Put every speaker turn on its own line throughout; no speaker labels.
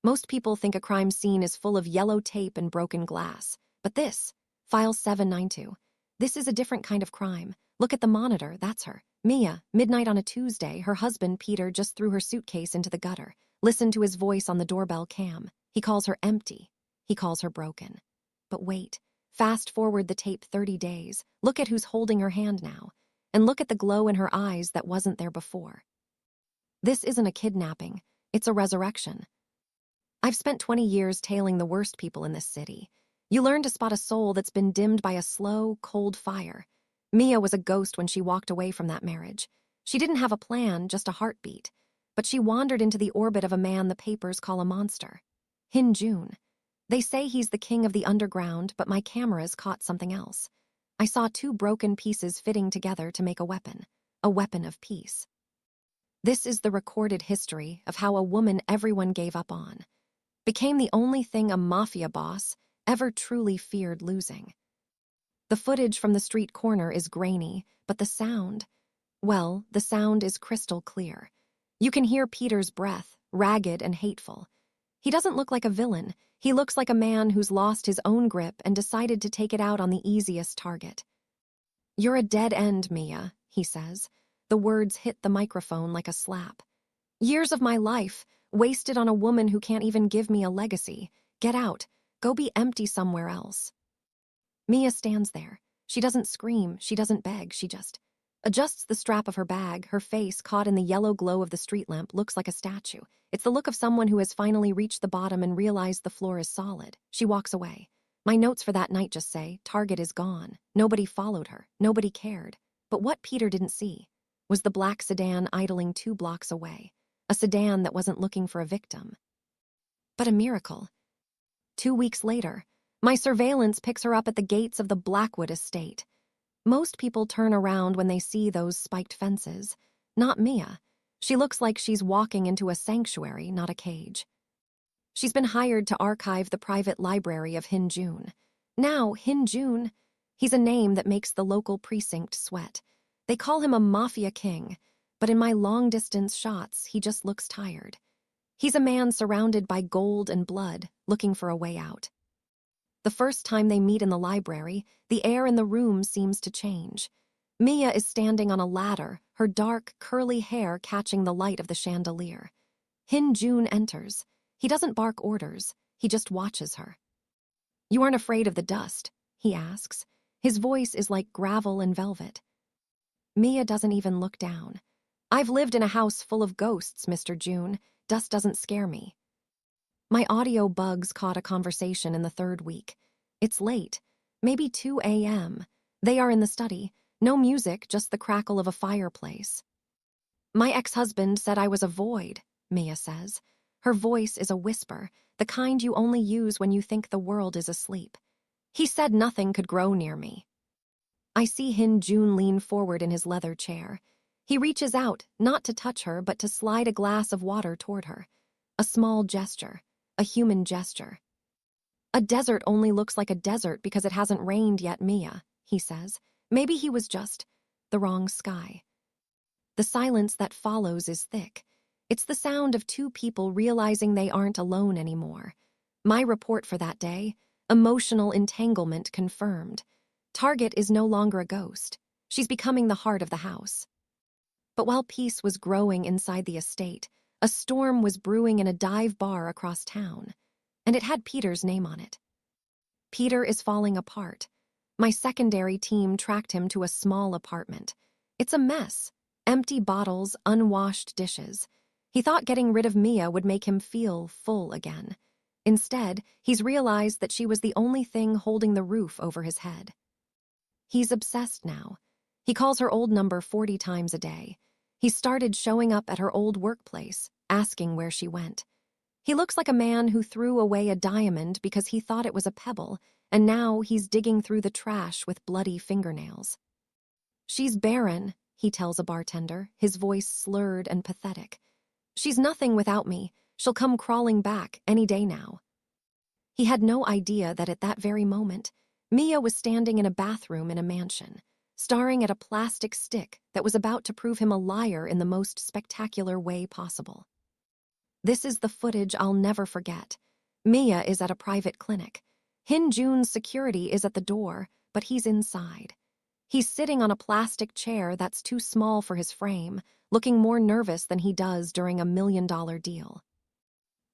Most people think a crime scene is full of yellow tape and broken glass. But this, File 792, this is a different kind of crime. Look at the monitor, that's her. Miya, midnight on a Tuesday, her husband, Peter, just threw her suitcase into the gutter. Listen to his voice on the doorbell cam. He calls her empty. He calls her broken. But wait, fast forward the tape 30 days. Look at who's holding her hand now. And look at the glow in her eyes that wasn't there before. This isn't a kidnapping. It's a resurrection. I've spent 20 years tailing the worst people in this city. You learn to spot a soul that's been dimmed by a slow, cold fire. Miya was a ghost when she walked away from that marriage. She didn't have a plan, just a heartbeat. But she wandered into the orbit of a man the papers call a monster. Hin Joon. They say he's the king of the underground, but my cameras caught something else. I saw two broken pieces fitting together to make a weapon of peace. This is the recorded history of how a woman everyone gave up on became the only thing a mafia boss ever truly feared losing. The footage from the street corner is grainy, but the sound, well, the sound is crystal clear. You can hear Peter's breath, ragged and hateful. He doesn't look like a villain. He looks like a man who's lost his own grip and decided to take it out on the easiest target. "You're a dead end, Miya," he says. The words hit the microphone like a slap. "Years of my life, wasted on a woman who can't even give me a legacy. Get out. Go be empty somewhere else." Miya stands there. She doesn't scream, she doesn't beg, she just adjusts the strap of her bag. Her face, caught in the yellow glow of the street lamp, looks like a statue. It's the look of someone who has finally reached the bottom and realized the floor is solid. She walks away. My notes for that night just say, "Target is gone." Nobody followed her. Nobody cared. But what Peter didn't see was the black sedan idling 2 blocks away. A sedan that wasn't looking for a victim. But a miracle. 2 weeks later, my surveillance picks her up at the gates of the Blackwood estate. Most people turn around when they see those spiked fences. Not Miya. She looks like she's walking into a sanctuary, not a cage. She's been hired to archive the private library of Hin Joon. Now, Hin Joon, he's a name that makes the local precinct sweat. They call him a mafia king, but in my long-distance shots, he just looks tired. He's a man surrounded by gold and blood, looking for a way out. The first time they meet in the library, the air in the room seems to change. Miya is standing on a ladder, her dark, curly hair catching the light of the chandelier. Hin Joon enters. He doesn't bark orders, he just watches her. "You aren't afraid of the dust?" he asks. His voice is like gravel and velvet. Miya doesn't even look down. "I've lived in a house full of ghosts, Mr. Joon. Dust doesn't scare me." My audio bugs caught a conversation in the 3rd week. It's late, maybe 2 a.m. They are in the study. No music, just the crackle of a fireplace. "My ex-husband said I was a void," Miya says. Her voice is a whisper, the kind you only use when you think the world is asleep. "He said nothing could grow near me." I see Hin Joon lean forward in his leather chair. He reaches out, not to touch her, but to slide a glass of water toward her. A small gesture, a human gesture. "A desert only looks like a desert because it hasn't rained yet, Miya," he says. Maybe he was just the wrong sky. The silence that follows is thick. It's the sound of 2 people realizing they aren't alone anymore. My report for that day, emotional entanglement confirmed. Target is no longer a ghost. She's becoming the heart of the house. But while peace was growing inside the estate, a storm was brewing in a dive bar across town, and it had Peter's name on it. Peter is falling apart. My secondary team tracked him to a small apartment. It's a mess. Empty bottles, unwashed dishes. He thought getting rid of Miya would make him feel full again. Instead, he's realized that she was the only thing holding the roof over his head. He's obsessed now. He calls her old number 40 times a day. He started showing up at her old workplace, asking where she went. He looks like a man who threw away a diamond because he thought it was a pebble, and now he's digging through the trash with bloody fingernails. "She's Barren," he tells a bartender, his voice slurred and pathetic. "She's nothing without me. She'll come crawling back any day now." He had no idea that at that very moment, Miya was standing in a bathroom in a mansion, staring at a plastic stick that was about to prove him a liar in the most spectacular way possible. This is the footage I'll never forget. Miya is at a private clinic. Hin Joon's security is at the door, but he's inside. He's sitting on a plastic chair that's too small for his frame, looking more nervous than he does during a $1 million deal.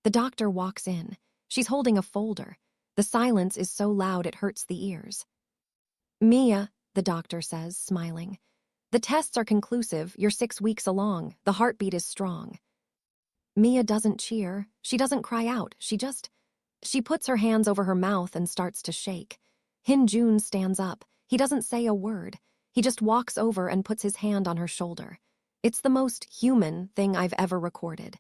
The doctor walks in. She's holding a folder. The silence is so loud it hurts the ears. "Miya," the doctor says, smiling. "The tests are conclusive. You're 6 weeks along. The heartbeat is strong." Miya doesn't cheer. She doesn't cry out. She puts her hands over her mouth and starts to shake. Hin Joon stands up. He doesn't say a word. He just walks over and puts his hand on her shoulder. It's the most human thing I've ever recorded.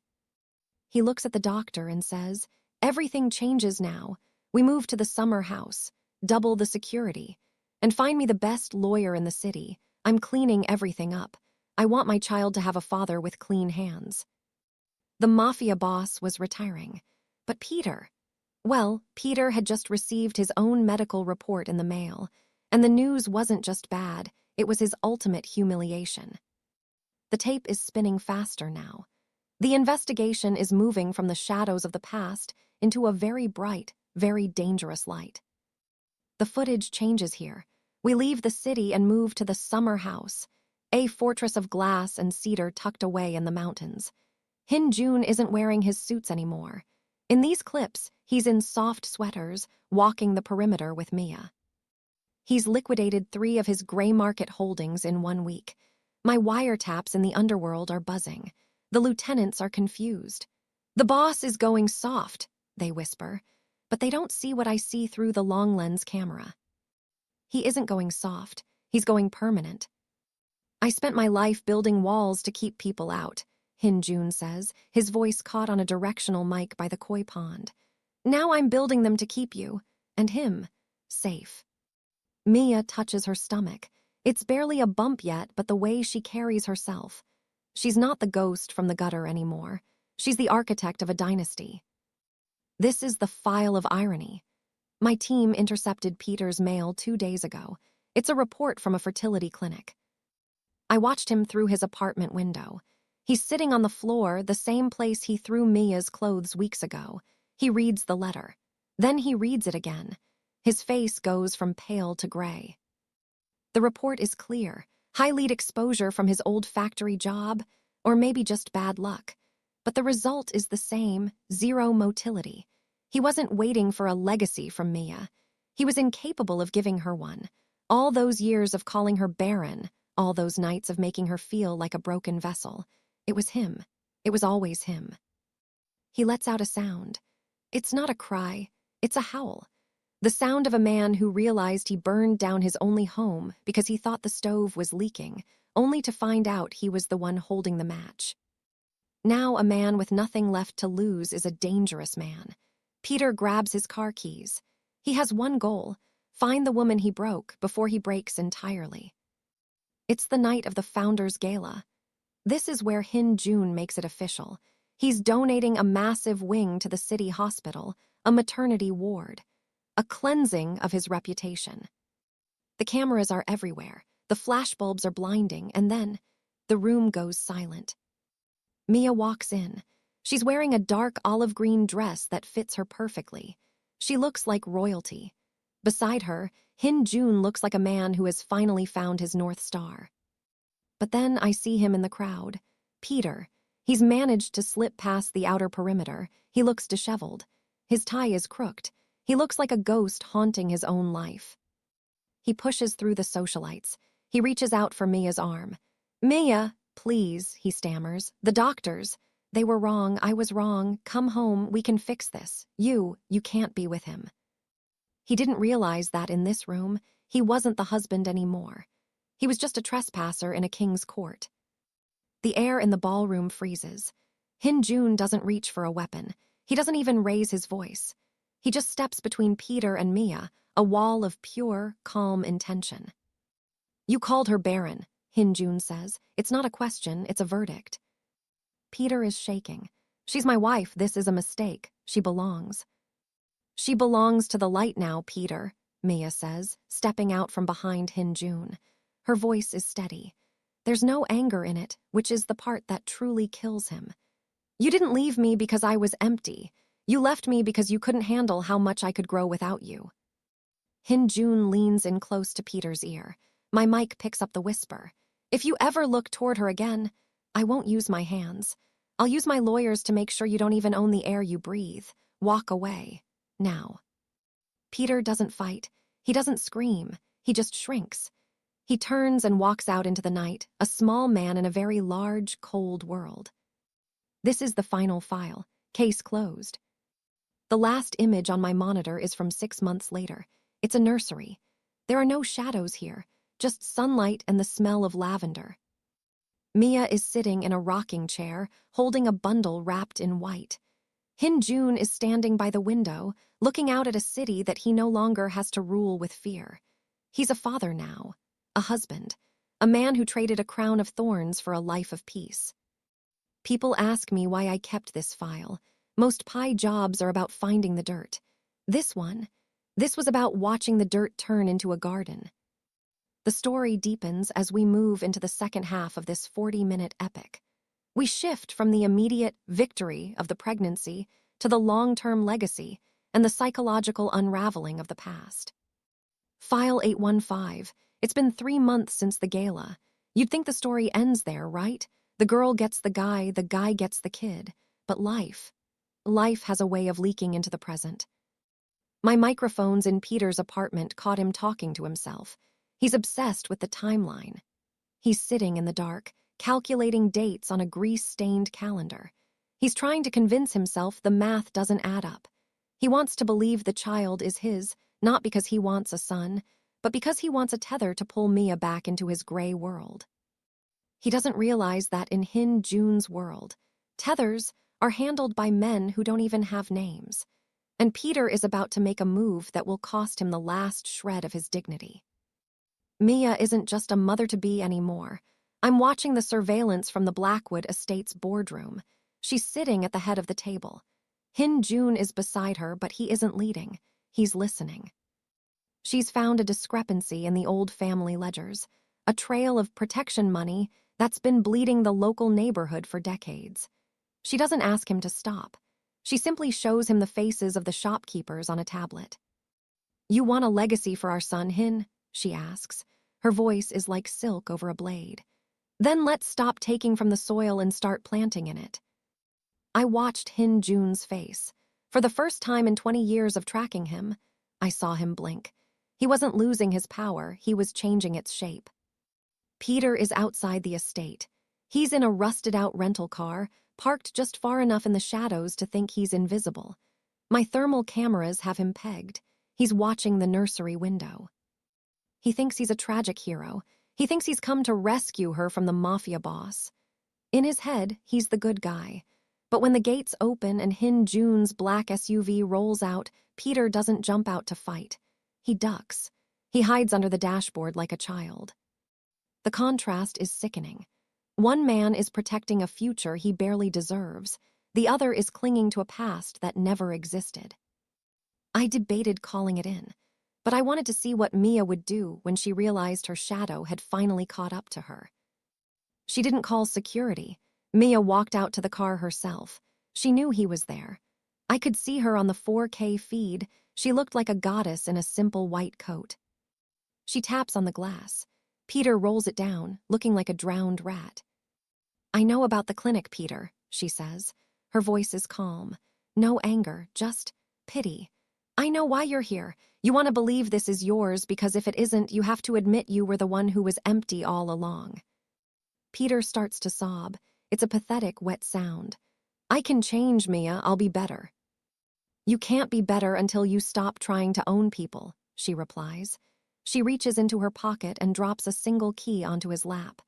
He looks at the doctor and says, "Everything changes now. We move to the summer house, double the security, and find me the best lawyer in the city. I'm cleaning everything up. I want my child to have a father with clean hands." The Mafia boss was retiring. But Peter? Well, Peter had just received his own medical report in the mail, and the news wasn't just bad, it was his ultimate humiliation. The tape is spinning faster now. The investigation is moving from the shadows of the past into a very bright, very dangerous light. The footage changes here. We leave the city and move to the summer house, a fortress of glass and cedar tucked away in the mountains. Hin Joon isn't wearing his suits anymore. In these clips, he's in soft sweaters, walking the perimeter with Miya. He's liquidated 3 of his gray market holdings in 1 week. My wiretaps in the underworld are buzzing. The lieutenants are confused. "The boss is going soft," they whisper, but they don't see what I see through the long lens camera. He isn't going soft, he's going permanent. "I spent my life building walls to keep people out," Hin Joon says, his voice caught on a directional mic by the koi pond. "Now I'm building them to keep you, and him, safe." Miya touches her stomach. It's barely a bump yet, but the way she carries herself. She's not the ghost from the gutter anymore. She's the architect of a dynasty. This is the file of irony. My team intercepted Peter's mail 2 days ago. It's a report from a fertility clinic. I watched him through his apartment window. He's sitting on the floor, the same place he threw Mia's clothes weeks ago. He reads the letter. Then he reads it again. His face goes from pale to gray. The report is clear. High lead exposure from his old factory job, or maybe just bad luck. But the result is the same, 0 motility. He wasn't waiting for a legacy from Miya. He was incapable of giving her one. All those years of calling her Barren, all those nights of making her feel like a broken vessel. It was him. It was always him. He lets out a sound. It's not a cry, it's a howl. The sound of a man who realized he burned down his only home because he thought the stove was leaking, only to find out he was the one holding the match. Now a man with nothing left to lose is a dangerous man. Peter grabs his car keys. He has one goal: find the woman he broke before he breaks entirely. It's the night of the Founders Gala. This is where Hin Joon makes it official. He's donating a massive wing to the city hospital, a maternity ward, a cleansing of his reputation. The cameras are everywhere, the flashbulbs are blinding, and then the room goes silent. Miya walks in. She's wearing a dark olive green dress that fits her perfectly. She looks like royalty. Beside her, Hin Joon looks like a man who has finally found his North Star. But then I see him in the crowd. Peter. He's managed to slip past the outer perimeter. He looks disheveled. His tie is crooked. He looks like a ghost haunting his own life. He pushes through the socialites. He reaches out for Mia's arm. "Miya, please," he stammers. "The doctors. They were wrong. I was wrong. Come home. We can fix this. You can't be with him." He didn't realize that in this room, he wasn't the husband anymore. He was just a trespasser in a king's court. The air in the ballroom freezes. Hin Joon doesn't reach for a weapon. He doesn't even raise his voice. He just steps between Peter and Miya, a wall of pure, calm intention. "You called her Barren," Hin Joon says. "It's not a question, it's a verdict." Peter is shaking. "She's my wife. This is a mistake. She belongs." "She belongs to the light now, Peter," Miya says, stepping out from behind Hin Joon. Her voice is steady. There's no anger in it, which is the part that truly kills him. You didn't leave me because I was empty. You left me because you couldn't handle how much I could grow without you. Hin Joon leans in close to Peter's ear. My mic picks up the whisper. If you ever look toward her again, I won't use my hands. I'll use my lawyers to make sure you don't even own the air you breathe. Walk away. Now. Peter doesn't fight. He doesn't scream. He just shrinks. He turns and walks out into the night, a small man in a very large, cold world. This is the final file. Case closed. The last image on my monitor is from 6 months later. It's a nursery. There are no shadows here, just sunlight and the smell of lavender. Miya is sitting in a rocking chair, holding a bundle wrapped in white. Hin Joon is standing by the window, looking out at a city that he no longer has to rule with fear. He's a father now, a husband, a man who traded a crown of thorns for a life of peace. People ask me why I kept this file. Most PI jobs are about finding the dirt. This was about watching the dirt turn into a garden. The story deepens as we move into the second half of this 40-minute epic. We shift from the immediate victory of the pregnancy to the long-term legacy and the psychological unraveling of the past. File 815. It's been 3 months since the gala. You'd think the story ends there, right? The girl gets the guy gets the kid. But life has a way of leaking into the present. My microphones in Peter's apartment caught him talking to himself. He's obsessed with the timeline. He's sitting in the dark, calculating dates on a grease-stained calendar. He's trying to convince himself the math doesn't add up. He wants to believe the child is his, not because he wants a son, but because he wants a tether to pull Miya back into his gray world. He doesn't realize that in Hin Joon's world, tethers are handled by men who don't even have names. And Peter is about to make a move that will cost him the last shred of his dignity. Miya isn't just a mother-to-be anymore. I'm watching the surveillance from the Blackwood Estate's boardroom. She's sitting at the head of the table. Hin Joon is beside her, but he isn't leading. He's listening. She's found a discrepancy in the old family ledgers, a trail of protection money that's been bleeding the local neighborhood for decades. She doesn't ask him to stop. She simply shows him the faces of the shopkeepers on a tablet. You want a legacy for our son, Hin? She asks. Her voice is like silk over a blade. Then let's stop taking from the soil and start planting in it. I watched Hin Joon's face. For the first time in 20 years of tracking him, I saw him blink. He wasn't losing his power, he was changing its shape. Peter is outside the estate. He's in a rusted-out rental car, parked just far enough in the shadows to think he's invisible. My thermal cameras have him pegged. He's watching the nursery window. He thinks he's a tragic hero. He thinks he's come to rescue her from the Mafia boss. In his head, he's the good guy. But when the gates open and Hin Joon's black SUV rolls out, Peter doesn't jump out to fight. He ducks. He hides under the dashboard like a child. The contrast is sickening. One man is protecting a future he barely deserves. The other is clinging to a past that never existed. I debated calling it in, but I wanted to see what Miya would do when she realized her shadow had finally caught up to her. She didn't call security. Miya walked out to the car herself. She knew he was there. I could see her on the 4K feed. She looked like a goddess in a simple white coat. She taps on the glass. Peter rolls it down, looking like a drowned rat. I know about the clinic, Peter, she says. Her voice is calm. No anger, just pity. I know why you're here. You want to believe this is yours because if it isn't, you have to admit you were the one who was empty all along. Peter starts to sob. It's a pathetic, wet sound. I can change, Miya. I'll be better. You can't be better until you stop trying to own people, she replies. She reaches into her pocket and drops a single key onto his lap.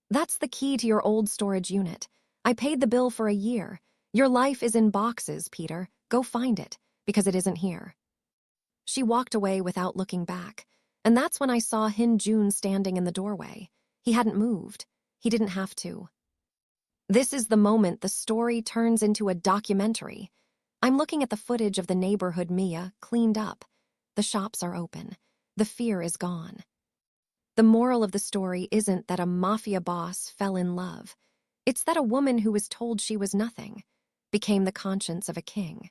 That's the key to your old storage unit. I paid the bill for a year. Your life is in boxes, Peter. Go find it, because it isn't here. She walked away without looking back, and that's when I saw Hin Joon standing in the doorway. He hadn't moved. He didn't have to. This is the moment the story turns into a documentary. I'm looking at the footage of the neighborhood Miya, cleaned up. The shops are open. The fear is gone. The moral of the story isn't that a mafia boss fell in love. It's that a woman who was told she was nothing, became the conscience of a king.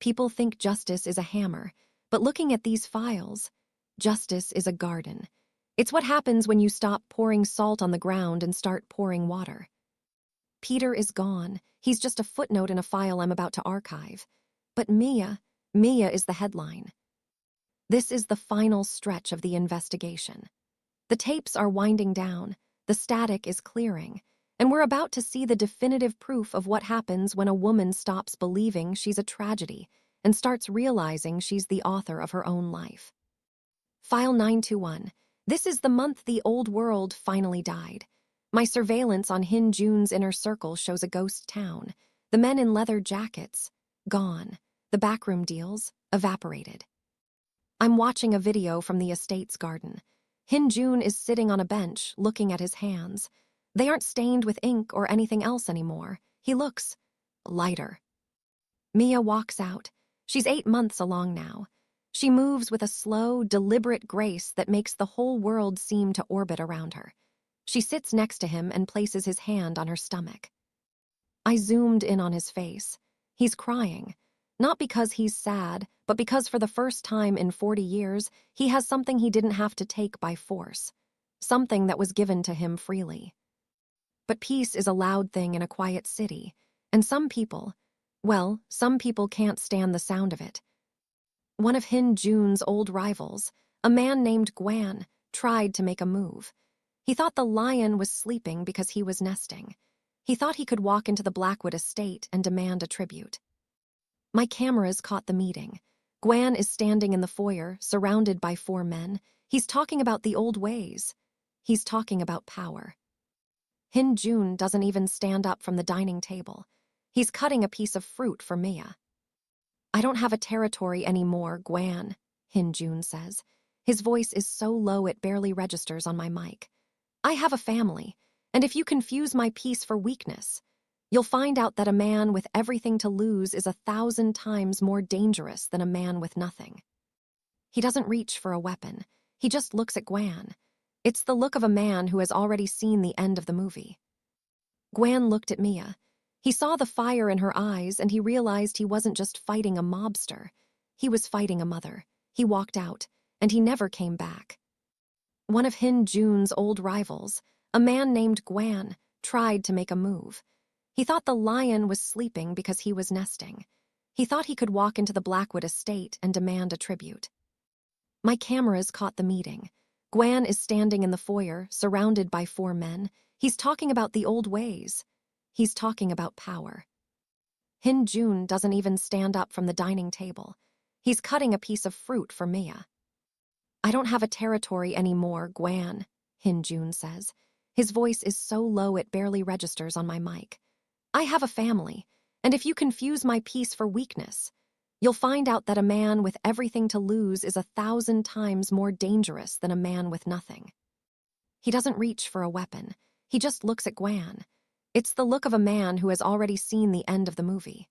People think justice is a hammer, but looking at these files, justice is a garden. It's what happens when you stop pouring salt on the ground and start pouring water. Peter is gone. He's just a footnote in a file I'm about to archive. But Miya is the headline. This is the final stretch of the investigation. The tapes are winding down, the static is clearing, and we're about to see the definitive proof of what happens when a woman stops believing she's a tragedy and starts realizing she's the author of her own life. File 921. This is the month the old world finally died. My surveillance on Hin Joon's inner circle shows a ghost town. The men in leather jackets, gone. The backroom deals, evaporated. I'm watching a video from the estate's garden. Hin Joon is sitting on a bench, looking at his hands. They aren't stained with ink or anything else anymore. He looks lighter. Miya walks out. She's 8 months along now. She moves with a slow, deliberate grace that makes the whole world seem to orbit around her. She sits next to him and places his hand on her stomach. I zoomed in on his face. He's crying. Not because he's sad, but because for the first time in 40 years, he has something he didn't have to take by force. Something that was given to him freely. But peace is a loud thing in a quiet city, and some people can't stand the sound of it. One of Hin Joon's old rivals, a man named Gwan, tried to make a move. He thought the lion was sleeping because he was nesting. He thought he could walk into the Blackwood estate and demand a tribute. My cameras caught the meeting. Gwan is standing in the foyer, surrounded by 4 men. He's talking about the old ways. He's talking about power. Hin Joon doesn't even stand up from the dining table. He's cutting a piece of fruit for Miya. I don't have a territory anymore, Gwan, Hin Joon says. His voice is so low it barely registers on my mic. I have a family, and if you confuse my peace for weakness, you'll find out that a man with everything to lose is 1,000 times more dangerous than a man with nothing. He doesn't reach for a weapon. He just looks at Gwan. It's the look of a man who has already seen the end of the movie. Gwan looked at Miya. He saw the fire in her eyes and he realized he wasn't just fighting a mobster. He was fighting a mother. He walked out, and he never came back. One of Hin Joon's old rivals, a man named Gwan, tried to make a move. He thought the lion was sleeping because he was nesting. He thought he could walk into the Blackwood estate and demand a tribute. My cameras caught the meeting. Gwan is standing in the foyer, surrounded by 4 men. He's talking about the old ways. He's talking about power. Hin Joon doesn't even stand up from the dining table. He's cutting a piece of fruit for Miya. I don't have a territory anymore, Gwan, Hin Joon says. His voice is so low it barely registers on my mic. I have a family, and if you confuse my peace for weakness, you'll find out that a man with everything to lose is 1,000 times more dangerous than a man with nothing. He doesn't reach for a weapon. He just looks at Gwan. It's the look of a man who has already seen the end of the movie.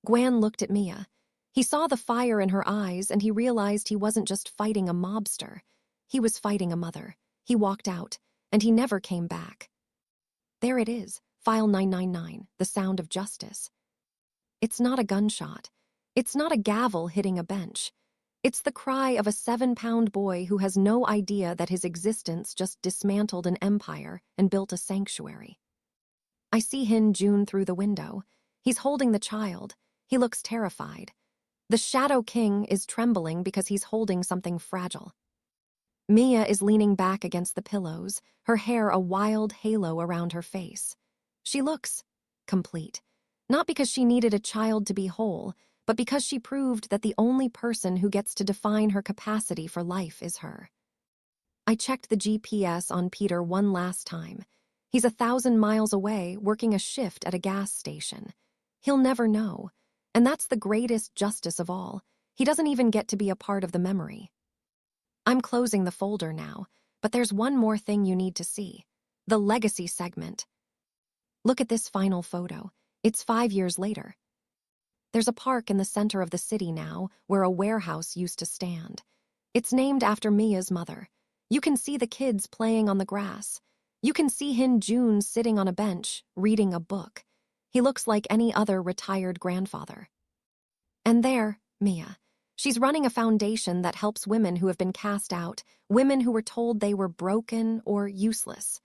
Gwan looked at Miya. He saw the fire in her eyes and he realized he wasn't just fighting a mobster. He was fighting a mother. He walked out, and he never came back. There it is, File 999, the sound of justice. It's not a gunshot. It's not a gavel hitting a bench. It's the cry of a 7-pound boy who has no idea that his existence just dismantled an empire and built a sanctuary. I see Hin Joon through the window. He's holding the child. He looks terrified. The Shadow King is trembling because he's holding something fragile. Miya is leaning back against the pillows, her hair a wild halo around her face. She looks complete, not because she needed a child to be whole, but because she proved that the only person who gets to define her capacity for life is her. I checked the GPS on Peter one last time. He's 1,000 miles away, working a shift at a gas station. He'll never know, and that's the greatest justice of all. He doesn't even get to be a part of the memory. I'm closing the folder now, but there's one more thing you need to see. The legacy segment. Look at this final photo. It's 5 years later. There's a park in the center of the city now where a warehouse used to stand. It's named after Miya's mother. You can see the kids playing on the grass. You can see Hin Joon sitting on a bench, reading a book. He looks like any other retired grandfather. And there, Miya. She's running a foundation that helps women who have been cast out, women who were told they were broken or useless.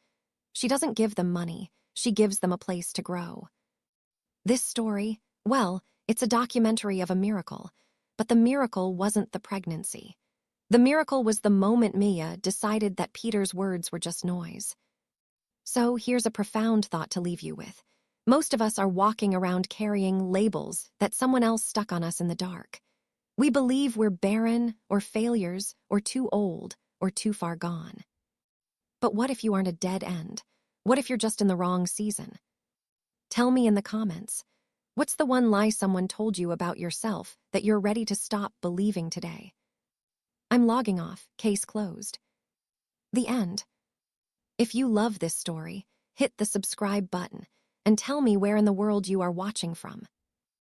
She doesn't give them money, she gives them a place to grow. This story, well, it's a documentary of a miracle, but the miracle wasn't the pregnancy. The miracle was the moment Miya decided that Peter's words were just noise. So here's a profound thought to leave you with. Most of us are walking around carrying labels that someone else stuck on us in the dark. We believe we're barren or failures or too old or too far gone. But what if you aren't a dead end? What if you're just in the wrong season? Tell me in the comments. What's the one lie someone told you about yourself that you're ready to stop believing today? I'm logging off, case closed. The end. If you love this story, hit the subscribe button and tell me where in the world you are watching from.